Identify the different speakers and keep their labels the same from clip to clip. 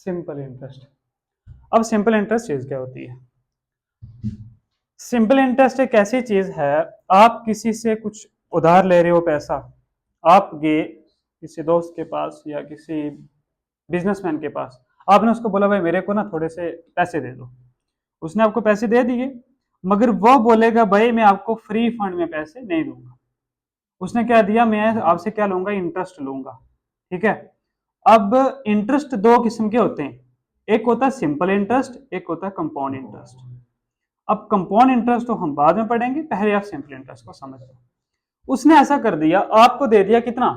Speaker 1: Simple interest. अब simple interest चीज क्या होती है? सिंपल इंटरेस्ट एक ऐसी चीज है, आप किसी से कुछ उधार ले रहे हो पैसा, आप गए किसी दोस्त के पास या किसी बिजनेसमैन के पास, आपने उसको बोला भाई मेरे को ना थोड़े से पैसे दे दो। उसने आपको पैसे दे दिए, मगर वो बोलेगा भाई मैं आपको फ्री फंड में पैसे नहीं दूंगा। उसने क्या दिया, मैं आपसे क्या लूंगा, इंटरेस्ट लूंगा। ठीक है। अब इंटरेस्ट दो किस्म के होते हैं, एक होता है सिंपल इंटरेस्ट, एक होता है कंपाउंड इंटरेस्ट। अब कंपाउंड इंटरेस्ट तो हम बाद में पढ़ेंगे, पहले आप सिंपल इंटरेस्ट को समझ लो। उसने ऐसा कर दिया, आपको दे दिया कितना,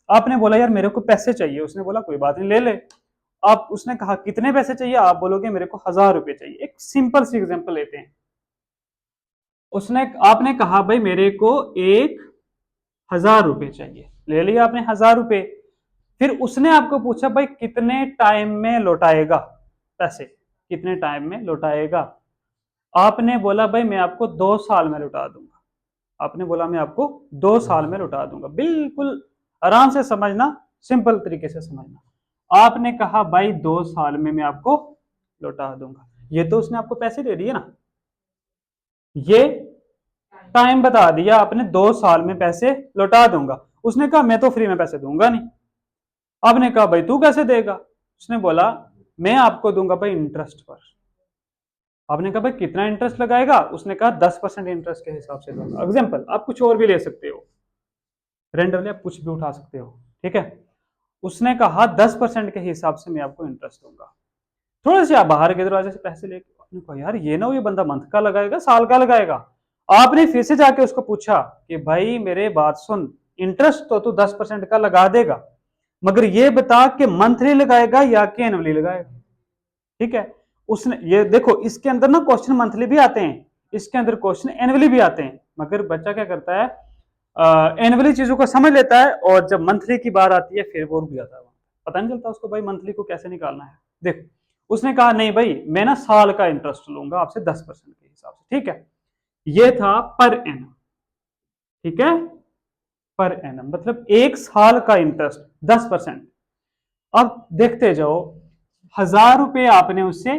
Speaker 1: आपने बोला यार मेरे को पैसे चाहिए, उसने बोला कोई बात नहीं ले ले। आप उसने कहा कितने पैसे चाहिए, आप बोलोगे मेरे को 1000 रुपए चाहिए। एक सिंपल सी एग्जांपल लेते हैं। उसने आपने कहा भाई मेरे को 1000 रुपए चाहिए, ले लिया आपने 1000 रुपए। फिर उसने आपको पूछा भाई कितने टाइम में लौटाएगा पैसे, कितने टाइम में लौटाएगा। आपने बोला भाई मैं आपको 2 साल में लौटा दूंगा। आपने बोला मैं आपको 2 साल में लौटा दूंगा। बिल्कुल आराम से समझना, सिंपल तरीके से समझना। आपने कहा भाई 2 साल में मैं आपको लौटा दूंगा, ये तो उसने आपको पैसे दे दिए ना, ये टाइम बता दिया आपने, 2 साल में पैसे लौटा दूंगा। उसने कहा मैं तो फ्री में पैसे दूंगा नहीं। आपने कहा भाई तू कैसे देगा, उसने बोला मैं आपको दूंगा भाई इंटरेस्ट पर। आपने कहा भाई कितना इंटरेस्ट लगाएगा, उसने कहा 10% इंटरेस्ट के हिसाब से दूंगा। एग्जाम्पल आप कुछ और भी ले सकते हो, रेंडमली आप कुछ भी उठा सकते हो। ठीक है। उसने कहा 10% के हिसाब से मैं आपको इंटरेस्ट दूंगा। थोड़े से आप बाहर के दरवाजे से पैसे लेके, आपने कहा यार ये ना, ये बंदा मंथ का लगाएगा साल का लगाएगा। आपने फिर से जाके उसको पूछा कि भाई मेरे बात सुन, इंटरेस्ट तो तू 10% का लगा देगा, मगर ये बता कि मंथली लगाएगा या कि एनुअली लगाएगा। ठीक है। उसने ये देखो, इसके अंदर ना क्वेश्चन मंथली भी आते हैं, इसके अंदर क्वेश्चन एनुअली भी आते हैं, मगर बच्चा क्या करता है, एनुअली चीजों को समझ लेता है और जब मंथली की बात आती है फिर वो रुक जाता है। पता नहीं चलता उसको भाई मंथली को कैसे निकालना है। देखो उसने कहा नहीं भाई मैं ना साल का इंटरेस्ट लूंगा आपसे 10% के हिसाब से। ठीक है। ये था पर एनम। ठीक है। पर एनम मतलब 1 साल का इंटरेस्ट 10%। अब देखते जाओ, 1000 रुपए आपने उससे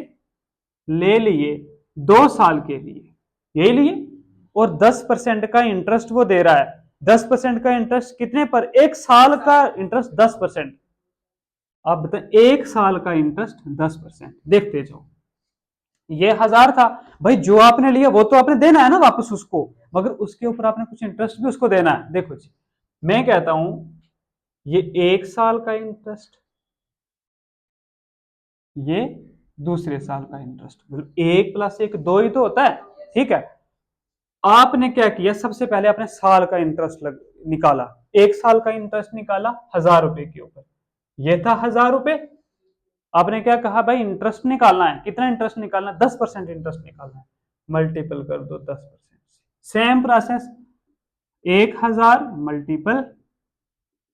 Speaker 1: ले लिए 2 साल के लिए, यही लिए, और 10% का इंटरेस्ट वो दे रहा है। 10% का इंटरेस्ट कितने पर, 1 साल का इंटरेस्ट 10%। आप बताएं 1 साल का इंटरेस्ट 10%, देखते जाओ। ये 1000 था भाई, जो आपने लिया वो तो आपने देना है ना वापस उसको, मगर उसके ऊपर आपने कुछ इंटरेस्ट भी उसको देना है। देखो जी, मैं कहता हूं ये 1 साल का इंटरेस्ट, ये दूसरे साल का इंटरेस्ट, मतलब 1+1 2 ही तो होता है। ठीक है। आपने क्या किया, सबसे पहले आपने साल का इंटरेस्ट निकाला, 1 साल का इंटरेस्ट निकाला 1000 रुपए के ऊपर, ये था 1000 रुपए। आपने क्या कहा भाई इंटरेस्ट निकालना है, कितना इंटरेस्ट निकालना है, 10% इंटरेस्ट निकालना है, मल्टीपल कर दो 10%। सेम प्रोसेस, 1000 मल्टीपल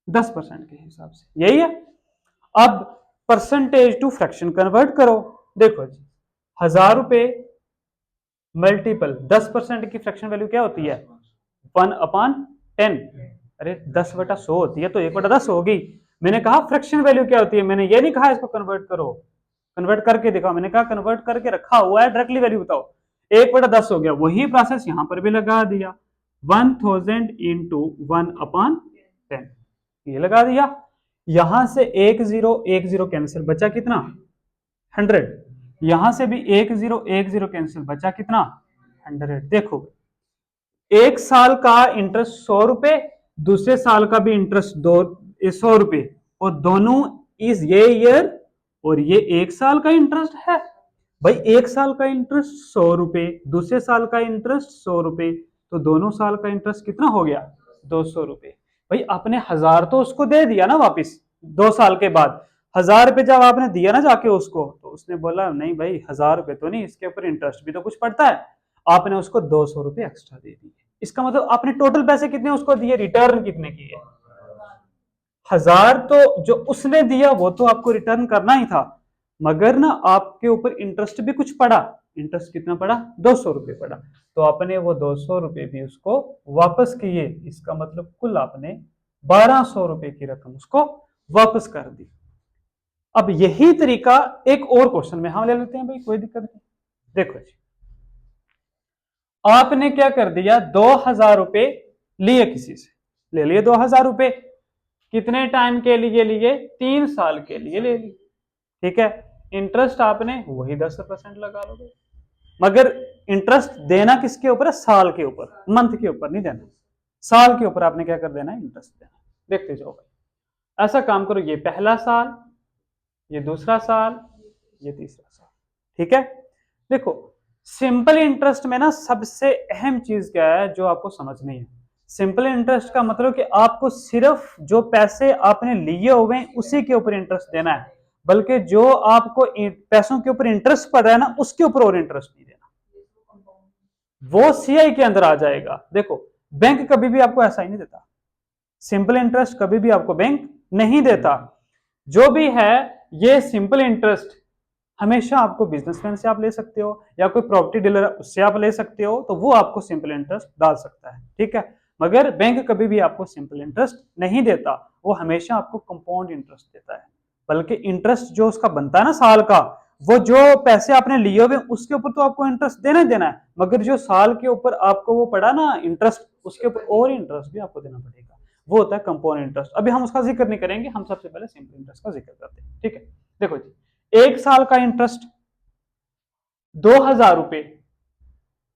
Speaker 1: 10% के हिसाब से, यही है। अब परसेंटेज टू फ्रैक्शन कन्वर्ट करो। देखो जी, 1000 रुपए मल्टीपल 10% की फ्रैक्शन वैल्यू क्या होती है, 1/10। अरे 10/100 होती है तो 1/10 होगी। मैंने कहा फ्रैक्शन वैल्यू क्या होती है, मैंने ये नहीं कहा इसको कन्वर्ट करो, कन्वर्ट करके दिखाओ। मैंने कहा कन्वर्ट करके रखा हुआ है, डायरेक्टली वैल्यू बताओ। 1/10 हो गया, वही प्रोसेस यहां पर भी लगा दिया, 1000 इंटू 1/10, ये लगा दिया। यहां से 1 0 कैंसिल, बचा कितना, 100। यहां से भी 1 0 कैंसिल, बचा कितना, 100। देखो 1 साल का इंटरेस्ट 100 रुपए, दूसरे साल का भी इंटरेस्ट 100 रुपए, और दोनों इज ये ईयर, और ये 1 साल का इंटरेस्ट है। भाई 1 साल का इंटरेस्ट 100 रुपए, दूसरे साल का इंटरेस्ट 100 रुपए, तो दोनों साल का इंटरेस्ट कितना हो गया, 200 रुपए। भाई आपने 1000 तो उसको दे दिया ना वापिस 2 साल के बाद। 1000 रुपए जब आपने दिया ना जाके उसको, तो उसने बोला नहीं भाई 1000 रुपए तो नहीं, इसके ऊपर इंटरेस्ट भी तो कुछ पड़ता है। आपने उसको 200 रुपए एक्स्ट्रा दे दिए। इसका मतलब आपने टोटल पैसे कितने उसको दिए, रिटर्न कितने किए, 1000। तो जो उसने दिया वो तो आपको रिटर्न करना ही था, मगर ना आपके ऊपर इंटरेस्ट भी कुछ पड़ा। इंटरेस्ट कितना पड़ा, 200 रुपए पड़ा, तो आपने वो 200 रुपए भी उसको वापस किए। इसका मतलब कुल आपने 1200 रुपए की रकम उसको वापस कर दी। अब यही तरीका एक और क्वेश्चन में हम ले लेते हैं भाई, कोई दिक्कत नहीं। देखो जी, आपने क्या कर दिया, 2000 रुपए लिए किसी से, ले लिए 2000 रुपए, कितने टाइम के लिए लिए, 3 साल के लिए ले ली, ठीक है। इंटरेस्ट आपने वही 10% लगा लो भाई, मगर इंटरेस्ट देना किसके ऊपर है, साल के ऊपर, मंथ के ऊपर नहीं देना, साल के ऊपर आपने क्या कर देना है, इंटरेस्ट देना। देखते जाओ भाई, ऐसा काम करो, ये पहला साल, ये दूसरा साल, ये तीसरा साल, ठीक है। देखो सिंपल इंटरेस्ट में ना सबसे अहम चीज क्या है जो आपको समझनी है। सिंपल इंटरेस्ट का मतलब कि आपको सिर्फ जो पैसे आपने लिए हुए हैं उसी के ऊपर इंटरेस्ट देना है, बल्कि जो आपको पैसों के ऊपर इंटरेस्ट पड़ रहा है ना उसके ऊपर और इंटरेस्ट नहीं देना, वो सीआई के अंदर आ जाएगा। देखो बैंक कभी भी आपको ऐसा ही नहीं देता, सिंपल इंटरेस्ट कभी भी आपको बैंक नहीं देता। जो भी है ये सिंपल इंटरेस्ट हमेशा आपको बिजनेसमैन से आप ले सकते हो, या कोई प्रॉपर्टी डीलर उससे आप ले सकते हो, तो वो आपको सिंपल इंटरेस्ट डाल सकता है, ठीक है। मगर बैंक कभी भी आपको सिंपल इंटरेस्ट नहीं देता, वो हमेशा आपको कंपाउंड इंटरेस्ट देता है। बल्कि इंटरेस्ट जो उसका बनता है ना साल का, वो जो पैसे आपने लिए हुए उसके ऊपर तो आपको इंटरेस्ट देना ही देना है, मगर जो साल के ऊपर आपको वो पड़ा ना इंटरेस्ट, उसके ऊपर और इंटरेस्ट भी आपको देना पड़ेगा, वो होता है कंपाउंड इंटरेस्ट। अभी हम उसका जिक्र नहीं करेंगे, हम सबसे पहले सिंपल इंटरेस्ट का जिक्र करते हैं, ठीक है। देखो जी, 1 साल का इंटरेस्ट 2000 रुपए,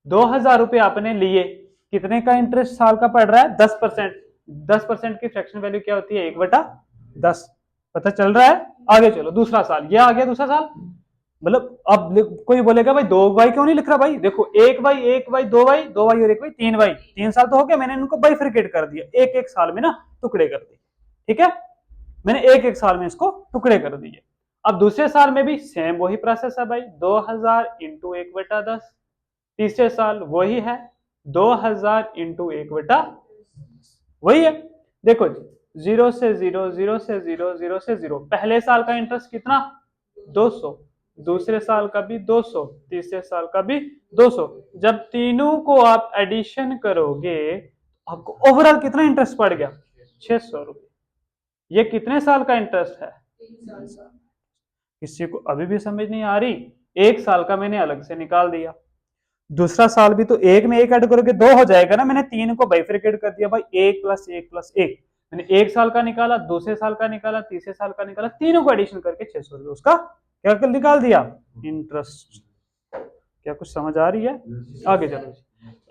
Speaker 1: 2000 रुपए आपने लिए, कितने का इंटरेस्ट साल का पड़ रहा है, 10%। 10% की फ्रैक्शन वैल्यू क्या होती है, 1/10, पता चल रहा है। आगे चलो, दूसरा साल, ये आ गया दूसरा साल, मतलब अब कोई बोलेगा भाई 2 बाई क्यों नहीं लिख रहा भाई, देखो 1 बाई 1 बाई 2 बाई 2 बाई और 1 बाई 3 बाई, 3 साल तो हो गया, मैंने इनको बाइफरकेट कर दिया, एक एक साल में ना टुकड़े कर दिए, ठीक है, मैंने एक एक साल में इसको टुकड़े कर दिए। अब दूसरे साल में भी सेम वही प्रोसेस है भाई, 2000 इंटू 1/10, तीसरे साल वही है 2000 इंटू 1/10, वही है। देखो जी, 0 से 0, 0 से 0, 0 से 0, पहले साल का इंटरेस्ट कितना, 200, दूसरे साल का भी 200, तीसरे साल का भी 200, जब तीनों को आप एडिशन करोगे आपको ओवरऑल कितना इंटरेस्ट पड़ गया, 600 रुपए। ये कितने साल का इंटरेस्ट है, किसी को अभी भी समझ नहीं आ रही, 1 साल का मैंने अलग से निकाल दिया, दूसरा साल भी तो एक में एक ऐड करोगे 2 हो जाएगा ना, मैंने 3 को बाइफरकेट कर दिया भाई, 1 + 1 + 1, मैंने 1 साल का निकाला, दूसरे साल का निकाला, तीसरे साल का निकाला, तीनों को एडिशन करके 600 रुपए उसका क्या कर निकाल दिया, इंटरेस्ट। क्या कुछ समझ आ रही है, आगे चलो।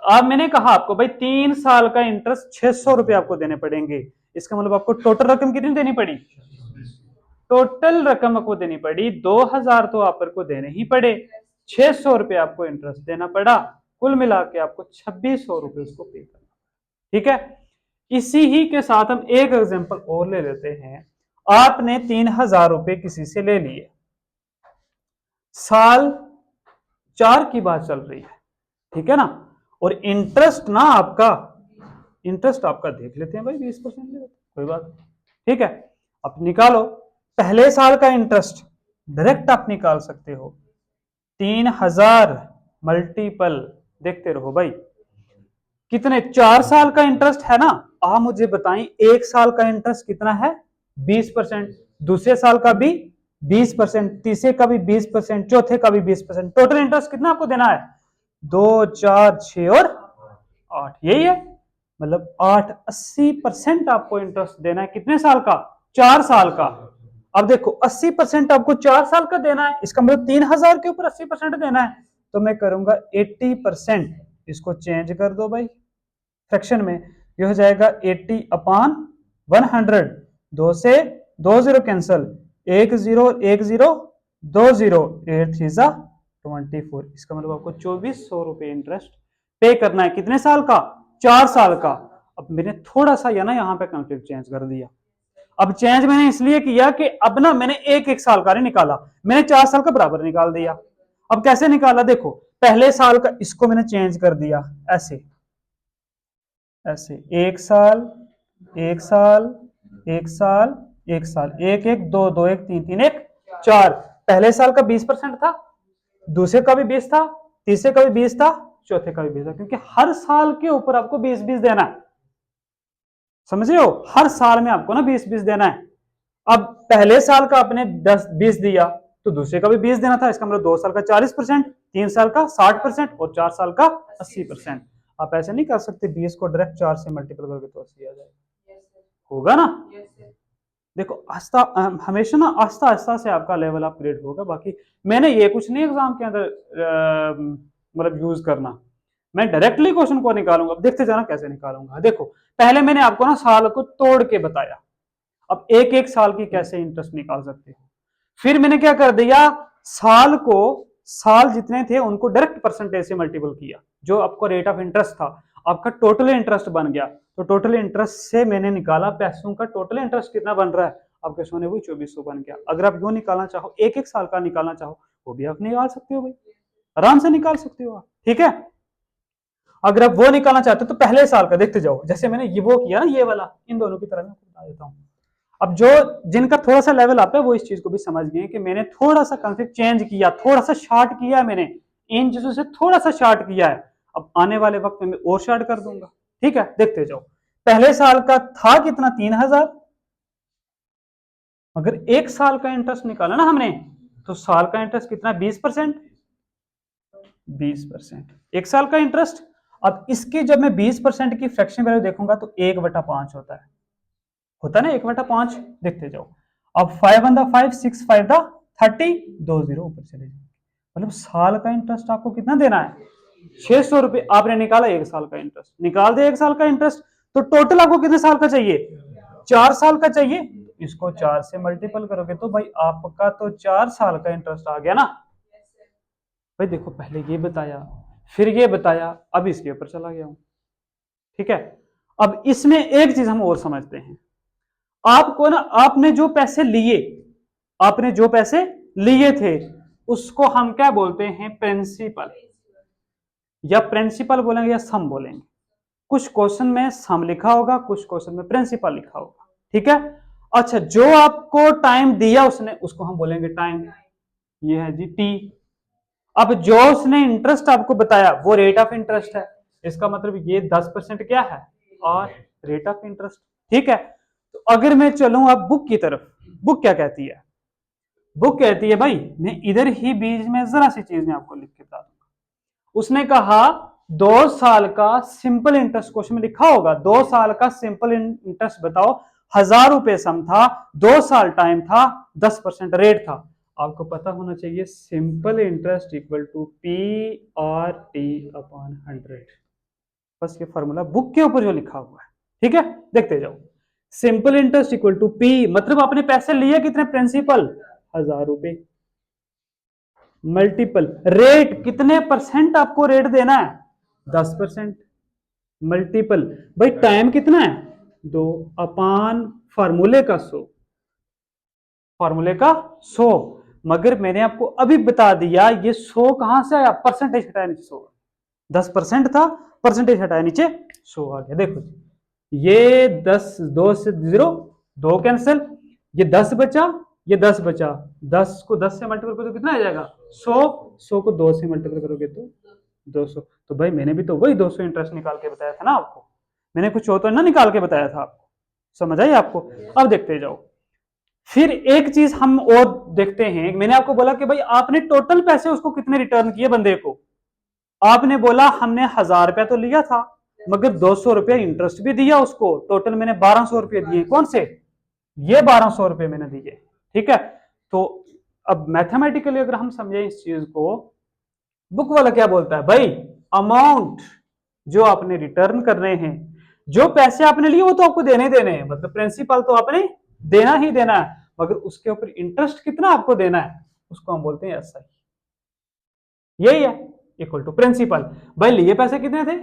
Speaker 1: अब मैंने कहा आपको भाई 3 साल का इंटरेस्ट 600 रुपए आपको देने पड़ेंगे, इसका मतलब आपको टोटल रकम कितनी देनी पड़ी, टोटल रकम आपको देनी पड़ी 2000 तो आपको देने ही पड़े, 600 रुपए आपको इंटरेस्ट देना पड़ा, कुल मिला के आपको 2600 रुपए उसको पे करना, ठीक है। इसी ही के साथ हम एक एग्जांपल और ले लेते हैं। आपने 3000 रुपए किसी से ले लिए, साल 4 की बात चल रही है, ठीक है ना, और इंटरेस्ट ना आपका, इंटरेस्ट आपका देख लेते हैं भाई 20% ले लेते, कोई बात नहीं, ठीक है। अब निकालो, पहले साल का इंटरेस्ट डायरेक्ट आप निकाल सकते हो, 3000 मल्टीपल, देखते रहो भाई कितने, 4 साल का इंटरेस्ट है ना, आप मुझे बताएं 1 साल का इंटरेस्ट कितना है, 20%, दूसरे साल का भी 20%, तीसरे का भी 20%, चौथे का भी 20%, टोटल इंटरेस्ट कितना आपको देना है, 2, 4, 6 और 8, यही है, मतलब 8, 80% आपको इंटरेस्ट देना है, कितने साल का, 4 साल का। अब देखो 80% आपको 4 साल का देना है, इसका मतलब 3000 के ऊपर 80% देना है, तो मैं करूंगा 80%, इसको चेंज कर दो भाई फ्रैक्शन में, ये हो जाएगा 80/100, 2 से 2 0 कैंसल, 1 0 1 0 2 0, 8 3 24, इसका मतलब आपको 2400 रुपए इंटरेस्ट पे करना है, कितने साल का, 4 साल का। अब मैंने थोड़ा सा ना यहाँ पे कंसेप्ट चेंज कर दिया, अब चेंज मैंने इसलिए किया कि अब ना मैंने एक साल का नहीं निकाला, मैंने 4 साल का बराबर निकाल दिया। अब कैसे निकाला, देखो पहले साल का इसको मैंने चेंज कर दिया, ऐसे ऐसे, 1 साल 1 साल 1 साल 1 साल, 1 1 2 2 1 3 3 1 4, पहले साल का 20% था, दूसरे का भी 20 था, तीसरे का भी 20 था, चौथे का भी 20 था, क्योंकि हर साल के ऊपर आपको 20 20 देना है, समझ रहे हो, हर साल में आपको ना 20 20 देना है। अब पहले साल का आपने 10-20 दिया तो दूसरे का भी 20 देना था, इसका मतलब 2 साल का 40%, 3 साल का 60% और 4 साल का 80%। आप ऐसे नहीं कर सकते 20 को डायरेक्ट 4 से मल्टीपल करके तो 80 आ जाएगा, होगा ना। देखो आस्था हमेशा ना आस्ता आस्ता से आपका लेवल अपग्रेड होगा। बाकी मैंने ये कुछ नहीं एग्जाम के अंदर मतलब यूज करना, मैं डायरेक्टली क्वेश्चन को निकालूंगा। अब देखते जाना कैसे निकालूंगा। देखो पहले मैंने आपको ना साल को तोड़ के बताया, अब एक एक साल की कैसे इंटरेस्ट निकाल सकते हो। फिर मैंने क्या कर दिया, साल को साल जितने थे उनको डायरेक्ट परसेंटेज से मल्टीपल किया, जो आपको रेट ऑफ इंटरेस्ट था आपका टोटल इंटरेस्ट बन गया। तो टोटल इंटरेस्ट से मैंने निकाला पैसों का टोटल इंटरेस्ट कितना बन रहा है, आपके सोने वो 2400 बन गया। अगर आप यूं निकालना चाहो, एक एक साल का निकालना चाहो, वो भी आप निकाल सकते हो भाई, आराम से निकाल सकते हो आप, ठीक है। अगर आप वो निकालना चाहते हो तो पहले साल का देखते जाओ, जैसे मैंने ये वो किया ना, ये वाला, इन दोनों की तरह मैं बता देता हूं। अब जो जिनका थोड़ा सा लेवल आता है वो इस चीज को भी समझ गए कि मैंने थोड़ा सा कंसेप्ट चेंज किया, थोड़ा सा शार्ट किया है, मैंने इन चीजों से थोड़ा सा शार्ट किया है। अब आने वाले वक्त में मैं और शार्ट कर दूंगा, ठीक है। देखते जाओ, पहले साल का था कितना, 3000। अगर एक साल का इंटरेस्ट निकाला ना हमने, तो साल का इंटरेस्ट कितना, 20%। 20% एक साल का इंटरेस्ट। अब इसकी जब मैं 20% की फ्रैक्शन वैल्यू देखूंगा तो 1/5 होता है ना, 1/5। देखते जाओ, अब 5 on the 5, 6 5 the 30, 2 0 ऊपर चले जाए। मतलब साल का इंटरेस्ट आपको कितना देना है, 600 रुपए। आपने निकाला एक साल का इंटरेस्ट, निकाल दे एक साल का इंटरेस्ट, तो टोटल आपको कितने साल का चाहिए, 4 साल का चाहिए। इसको 4 से मल्टीपल करोगे तो भाई आपका तो 4 साल का इंटरेस्ट आ गया ना भाई। देखो पहले ये बताया, फिर ये बताया, अब इसके ऊपर चला गया हूं, ठीक है। अब इसमें एक चीज हम और समझते हैं, आपको ना, आपने जो पैसे लिए, आपने जो पैसे लिए थे उसको हम क्या बोलते हैं, प्रिंसिपल, या प्रिंसिपल बोलेंगे या सम बोलेंगे। कुछ क्वेश्चन में सम लिखा होगा, कुछ क्वेश्चन में प्रिंसिपल लिखा होगा, ठीक है। अच्छा, जो आपको टाइम दिया उसने, उसको हम बोलेंगे टाइम, ये है जी टी। अब जो उसने इंटरेस्ट आपको बताया वो रेट ऑफ इंटरेस्ट है, इसका मतलब ये 10% क्या है, और रेट ऑफ इंटरेस्ट, ठीक है। तो अगर मैं चलूं अब बुक की तरफ, बुक क्या कहती है, बुक कहती है भाई, मैं इधर ही बीच में जरा सी चीज में आपको लिख के बता दूंगा। उसने कहा 2 साल का सिंपल इंटरेस्ट, क्वेश्चन में लिखा होगा 2 साल का सिंपल इंटरेस्ट बताओ, 1000 रुपए सम था, 2 साल टाइम था, 10% रेट था। आपको पता होना चाहिए simple interest equal to P R T upon 100। बस ये फॉर्मूला बुक के ऊपर जो लिखा हुआ है, ठीक है। देखते जाओ, simple interest equal to P, मतलब आपने पैसे लिए कितने, प्रिंसिपल 1000 रुपए, मल्टीपल रेट, कितने परसेंट आपको रेट देना है, 10%, मल्टीपल भाई टाइम कितना है, 2, अपान फार्मूले का 100, फार्मूले का 100। मगर मैंने आपको अभी बता दिया ये 100 कहां से आया, परसेंटेज हटाया नीचे 100, 10% था, परसेंटेज हटाया नीचे 100 आ गया। देखो ये 10, 2 से 0, 2 कैंसिल, ये 10 बचा, ये 10 बचा, 10 को 10 से मल्टीपल करो तो कितना आ जाएगा, 100, 100 को 2 से मल्टीपल करोगे तो 200। तो भाई मैंने भी तो वही 200 इंटरेस्ट निकाल के बताया था ना आपको, मैंने कुछ और तो ना निकाल के बताया था आपको, समझ आई आपको। अब देखते जाओ, फिर एक चीज हम और देखते हैं, मैंने आपको बोला कि भाई आपने टोटल पैसे उसको कितने रिटर्न किए बंदे को, आपने बोला हमने 1000 रुपया तो लिया था मगर 200 रुपया इंटरेस्ट भी दिया उसको, टोटल मैंने 1200 रुपये दिए। कौन से, ये 1200 रुपये मैंने दिए, ठीक है। तो अब मैथमेटिकली अगर हम समझे इस चीज को, बुक वाला क्या बोलता है भाई, अमाउंट जो आपने रिटर्न करने हैं, जो पैसे आपने लिए वो तो आपको देने देने हैं, मतलब प्रिंसिपल तो आपने देना ही देना है, मगर उसके ऊपर इंटरेस्ट कितना आपको देना है उसको हम बोलते हैं एसआई, यही है, इक्वल टू प्रिंसिपल। भाई लिए पैसे कितने थे,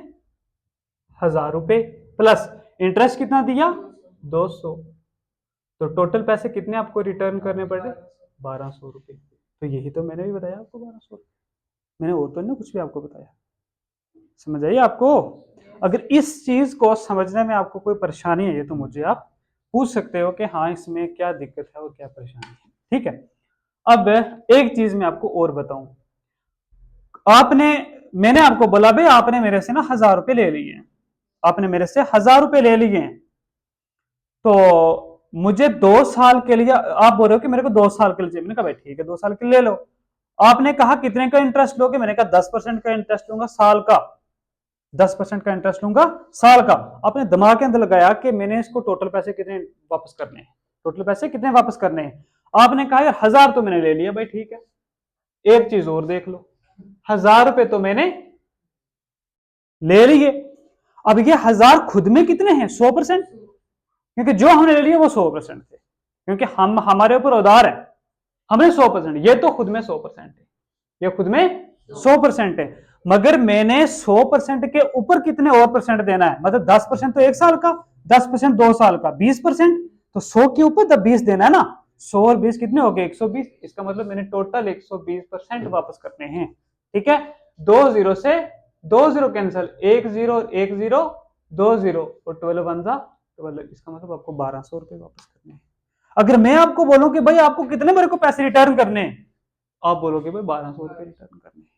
Speaker 1: 1000 रुपए, प्लस इंटरेस्ट कितना दिया, 200, तो टोटल पैसे कितने आपको रिटर्न करने पड़े, 1200 रुपए। तो यही तो मैंने भी बताया आपको, 1200, मैंने और तो नहीं कुछ भी आपको बताया, समझ आइए आपको। अगर इस चीज को समझने में आपको कोई परेशानी है तो मुझे आप पूछ सकते हो कि हाँ इसमें क्या दिक्कत है और क्या परेशानी है, ठीक है। अब एक चीज मैं आपको और बताऊं, आपने, मैंने आपको बोला भाई आपने मेरे से ना 1000 रुपए ले लिए हैं, आपने मेरे से 1000 रुपए ले लिए हैं, तो मुझे 2 साल के लिए, आप बोल रहे हो कि मेरे को 2 साल के लिए चाहिए, मैंने कहा भाई ठीक है 2 साल के लिए ले लो। आपने कहा कितने का इंटरेस्ट लोगे, मैंने कहा 10% का इंटरेस्ट लूंगा साल का, 10% का इंटरेस्ट लूंगा साल का। आपने दिमाग के अंदर लगाया कि मैंने इसको टोटल पैसे कितने वापस करने हैं, टोटल पैसे कितने वापस करने हैं। आपने कहा यार 1000 तो मैंने ले लिया, भाई ठीक है, एक चीज और देख लो, 1000 रुपए तो मैंने ले लिए। अब ये 1000 खुद में कितने हैं, 100%, क्योंकि जो हमने ले लिए वो 100% थे, क्योंकि हम हमारे ऊपर उधार है, हमने 100%, ये तो खुद में 100% है, ये खुद में 100% है। मगर मैंने 100% के ऊपर कितने और परसेंट देना है, मतलब 10% तो 1 साल का, 10% 2 साल का, 20%, तो 100 के ऊपर 20 देना है ना। 100 और 20 कितने हो गए, 120। इसका मतलब मैंने टोटल 120% वापस करने हैं। ठीक है, 2 0 से 2 0 कैंसिल, 1 0 1 0 2 0 और 12 1 12, इसका मतलब आपको 1200 रुपए वापस करने हैं। अगर मैं आपको बोलूं कि भाई आपको कितने मेरे को पैसे रिटर्न करने हैं, आप बोलोगे भाई 1200 रुपए रिटर्न करने हैं।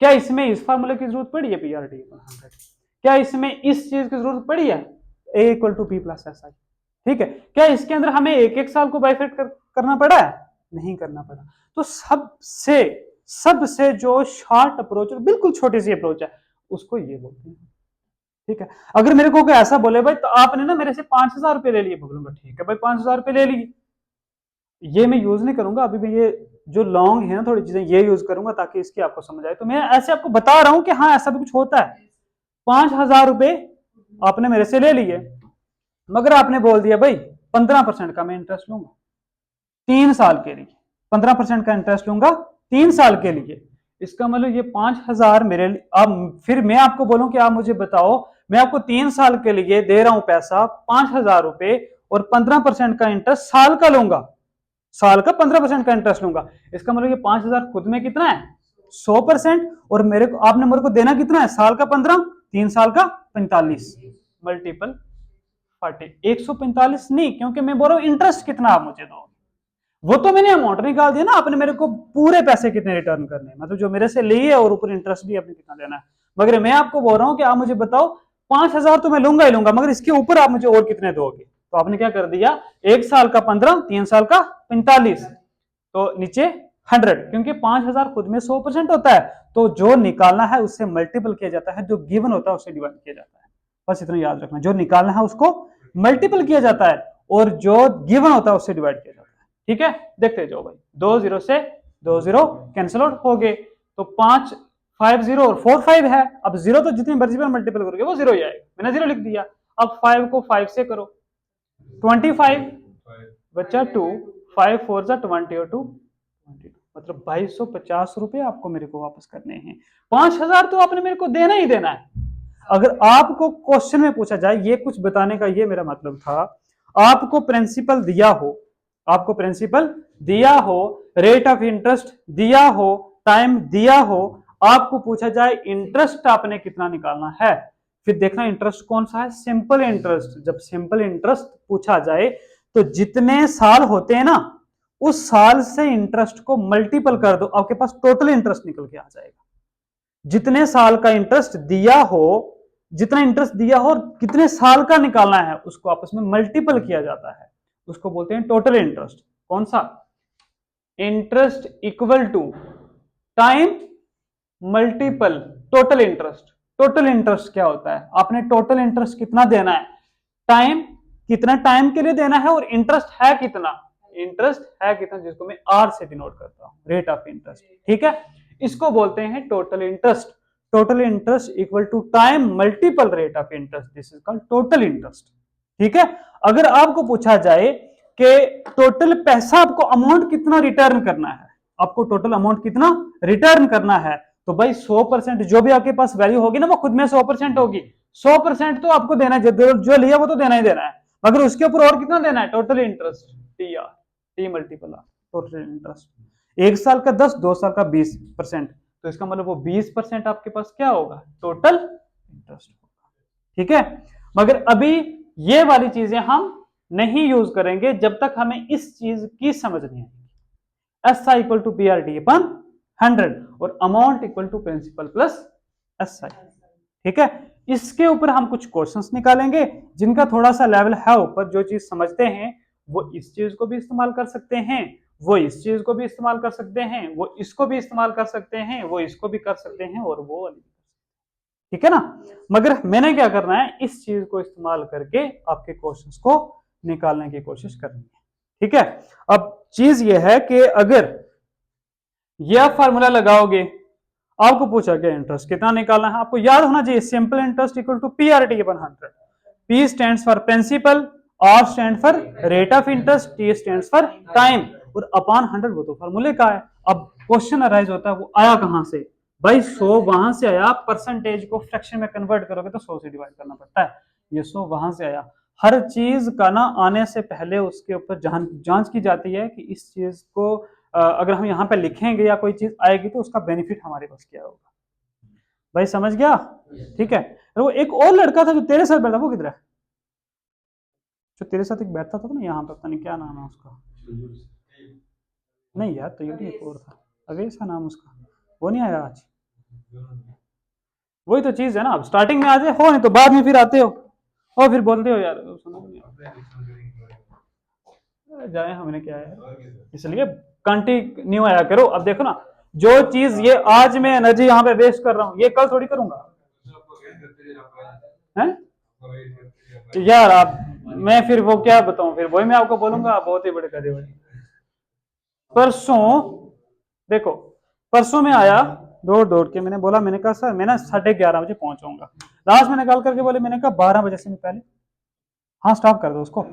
Speaker 1: क्या इसमें इस फार्मूले की जरूरत पड़ी है, PRT 100? क्या इसमें इस चीज की जरूरत पड़ी है, A = P + SI? ठीक है, क्या इसके अंदर हमें एक साल को बाइफेक्ट करना पड़ा है, नहीं करना पड़ा। तो सबसे जो शॉर्ट अप्रोच है, बिल्कुल छोटी सी अप्रोच है, उसको ये बोलते हैं। ठीक है, अगर मेरे को कोई ऐसा बोले भाई तो आपने ना मेरे से 5000 रुपए ले लिए, बोलूंगा ठीक है भाई 5000 रुपए ले लिए, ये मैं यूज नहीं करूंगा अभी भी, ये जो लॉन्ग है ना थोड़ी चीजें ये यूज करूंगा ताकि इसकी आपको समझ आए। तो मैं ऐसे आपको बता रहा हूं कि हाँ ऐसा भी कुछ होता है। 5000 रुपए आपने मेरे से ले लिए, मगर आपने बोल दिया भाई 15% का मैं इंटरेस्ट लूंगा 3 साल के लिए, 15% का इंटरेस्ट लूंगा 3 साल के लिए। इसका मतलब ये 5000 मेरे लिए, अब फिर मैं आपको बोलूं कि आप मुझे बताओ, मैं आपको 3 साल के लिए दे रहा हूं पैसा 5000 रुपए और 15% का इंटरेस्ट साल का लूंगा, साल का 15% का इंटरेस्ट लूंगा। इसका मतलब ये 5000 खुद में कितना है, 100%, और मेरे को आपने मेरे को देना कितना है, साल का 15, 3 साल का 45, मल्टीपल 40, 145 नहीं, क्योंकि मैं बोल रहा हूं इंटरेस्ट कितना आप मुझे दो, वो तो मैंने अमाउंट निकाल दिया ना, आपने मेरे को पूरे पैसे कितने रिटर्न करने, मतलब जो मेरे से लिए और ऊपर इंटरेस्ट भी आपने कितना देना है। मगर मैं आपको बोल रहा हूं कि आप मुझे बताओ 5000 तो मैं लूंगा ही लूंगा, मगर इसके ऊपर आप मुझे और कितने दोगे। तो आपने क्या कर दिया, 1 साल का 15, 3 साल का 45, तो नीचे 100, क्योंकि 5000 खुद में 100% होता है, तो जो निकालना है उससे मल्टीपल किया जाता है, जो गिवन होता है उससे डिवाइड किया जाता है। बस इतना याद रखना, जो निकालना है उसको मल्टीपल किया जाता है और जो गिवन होता है उससे डिवाइड किया जाता है। ठीक है, देखते जाओ भाई, 2 0 से 2 0 कैंसिल आउट हो गए, तो 5 5 0 और 4 5 है। अब 0 तो जितनी मर्जी पर मल्टीपल करोगे वो 0 ही आएगा, मैंने 0 लिख दिया। अब 5 को 5 से करो, 25 बच्चा 2, 5 4 20 और 2 22, मतलब 2250 रुपए आपको मेरे को वापस करने हैं। 5000 तो आपने मेरे को देना ही देना है। अगर आपको क्वेश्चन में पूछा जाए, ये कुछ बताने का ये मेरा मतलब था, आपको प्रिंसिपल दिया हो, आपको प्रिंसिपल दिया हो, रेट ऑफ इंटरेस्ट दिया हो, टाइम दिया हो, आपको पूछा जाए इंटरेस्ट आपने कितना निकालना है, फिर देखना इंटरेस्ट कौन सा है, सिंपल इंटरेस्ट। जब सिंपल इंटरेस्ट पूछा जाए तो जितने साल होते हैं ना, उस साल से इंटरेस्ट को मल्टीपल कर दो, आपके पास टोटल इंटरेस्ट निकल के आ जाएगा। जितने साल का इंटरेस्ट दिया हो, जितना इंटरेस्ट दिया हो और कितने साल का निकालना है, उसको आपस में मल्टीपल किया जाता है, उसको बोलते हैं टोटल इंटरेस्ट। कौन सा, interest equal to time multiple total interest. Total interest क्या होता है, आपने टोटल इंटरेस्ट कितना देना है, टाइम कितना टाइम के लिए देना है, और इंटरेस्ट है कितना, इंटरेस्ट है कितना, जिसको मैं आर से डिनोट करता हूं, रेट ऑफ इंटरेस्ट। ठीक है, इसको बोलते हैं total interest. Total interest equal to time multiple rate of interest, this is called total interest. ठीक है, अगर आपको पूछा जाए कि टोटल पैसा, आपको अमाउंट कितना रिटर्न करना है, आपको टोटल अमाउंट कितना रिटर्न करना है, तो भाई 100% जो भी आपके पास वैल्यू होगी ना वो खुद में 100% होगी। 100% तो आपको देना है, जो लिया वो तो देना ही देना है, मगर उसके ऊपर और कितना देना है, total interest, T multiple R, total interest. 1 साल का 10, 2 साल का 20%, तो इसका मतलब वो 20% आपके पास क्या होगा, टोटल इंटरेस्ट होगा। ठीक है, मगर अभी ये वाली चीजें हम नहीं यूज करेंगे जब तक हमें इस चीज की समझ नहीं आएगी। SI = PRT/100 और amount equal to principal plus SI। ठीक है, इसके ऊपर हम कुछ क्वेश्चंस निकालेंगे जिनका थोड़ा सा लेवल है ऊपर, जो चीज समझते हैं वो इस चीज को भी इस्तेमाल कर सकते हैं, वो इस चीज को भी इस्तेमाल कर सकते हैं, वो इसको भी इस्तेमाल कर सकते हैं, वो इसको भी कर सकते हैं, और वो वाली, ठीक है ना। मगर मैंने क्या करना है, इस चीज को इस्तेमाल करके आपके क्वेश्चंस को निकालने की कोशिश करनी है, ठीक है। अब चीज ये है कि अगर ये आप फार्मूला लगाओगे, आपको पूछा गया इंटरेस्ट कितना निकालना है, आपको याद होना चाहिए simple interest equal to P R T upon 100। P stands for principal, R stand for rate of interest, T stands for time, और अपॉन 100 वो तो फार्मूले का है। अब क्वेश्चन अराइज होता है वो आया कहां से, भाई 100 वहां से आया, परसेंटेज को फ्रैक्शन में कन्वर्ट करोगे तो 100 से डिवाइड करना पड़ता है, ये 100 वहां से आया। हर चीज का ना आने से पहले उसके ऊपर जांच की जाती है कि इस चीज को अगर हम यहाँ पे लिखेंगे या कोई चीज आएगी तो उसका बेनिफिट हमारे पास क्या होगा। भाई समझ गया, ठीक है। वो एक और लड़का था जो तेरे साथ बैठा, वो किधर है, जो तेरे साथ एक बैठता था ना यहाँ पे, पता नहीं क्या नाम है उसका, नहीं यार तो ये एक और था, अवेश का नाम उसका, वो नहीं आया आज। वही तो चीज है ना, अब स्टार्टिंग में आ जाए हो, नहीं तो बाद में फिर आते हो और फिर बोलते हो यार जाए हमने क्या है, इसलिए कंटिन्यू आया करो। अब देखो ना, जो चीज ये आज मैं एनर्जी यहाँ पे वेस्ट कर रहा हूँ, ये कल थोड़ी करूंगा है यार। आप मैं फिर वो क्या बताऊं, फिर वही मैं आपको बोलूंगा आप बहुत ही बड़े करे हुए। परसों देखो, परसों में आया दौड़ दौड़ के, मैंने बोला, मैंने कहा सर मैं ना 11:30 बजे पहुंचाऊंगा, लास्ट मैंने कॉल करके बोले, मैंने कहा 12 बजे से पहले, हाँ स्टॉप कर दो उसको।